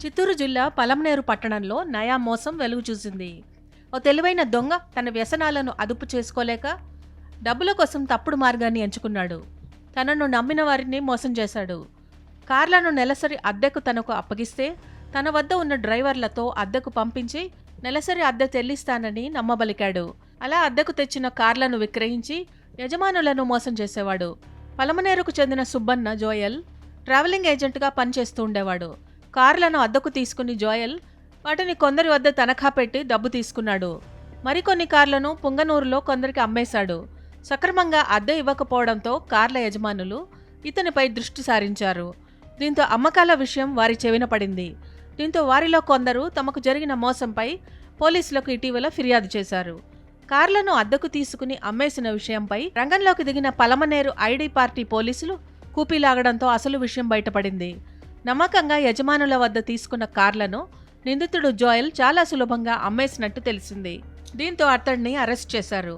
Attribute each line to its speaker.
Speaker 1: చిత్తూరు జిల్లా పలమనేరు పట్టణంలో నయా మోసం వెలుగు చూసింది. ఓ తెలివైన దొంగ తన వ్యసనాలను అదుపు చేసుకోలేక డబ్బుల కోసం తప్పుడు మార్గాన్ని ఎంచుకున్నాడు. తనను నమ్మిన వారిని మోసం చేశాడు. కార్లను నెలసరి అద్దెకు తనకు అప్పగిస్తే తన వద్ద ఉన్న డ్రైవర్లతో అద్దెకు పంపించి నెలసరి అద్దె చెల్లిస్తానని నమ్మబలికాడు. అలా అద్దెకు తెచ్చిన కార్లను విక్రయించి యజమానులను మోసం చేసేవాడు. పలమనేరుకు చెందిన సుబ్బన్న జోయల్ ట్రావెలింగ్ ఏజెంట్గా పనిచేస్తూ ఉండేవాడు. కార్లను అద్దెకు తీసుకుని జోయల్ వాటిని కొందరి వద్ద తనఖా పెట్టి డబ్బు తీసుకున్నాడు. మరికొన్ని కార్లను పుంగనూరులో కొందరికి అమ్మేశాడు. సక్రమంగా అద్దె ఇవ్వకపోవడంతో కార్ల యజమానులు ఇతనిపై దృష్టి సారించారు. దీంతో అమ్మకాల విషయం వారి చెవిన పడింది. దీంతో వారిలో కొందరు తమకు జరిగిన మోసంపై పోలీసులకు ఇటీవల ఫిర్యాదు చేశారు. కార్లను అద్దెకు తీసుకుని అమ్మేసిన విషయంపై రంగంలోకి దిగిన పలమనేరు ఐడి పార్టీ పోలీసులు కూపీలాగడంతో అసలు విషయం బయటపడింది. నమ్మకంగా యజమానుల వద్ద తీసుకున్న కార్లను నిందితుడు జోయల్ చాలా సులభంగా అమ్మేసినట్టు తెలిసింది. దీంతో అతడిని అరెస్ట్ చేశారు.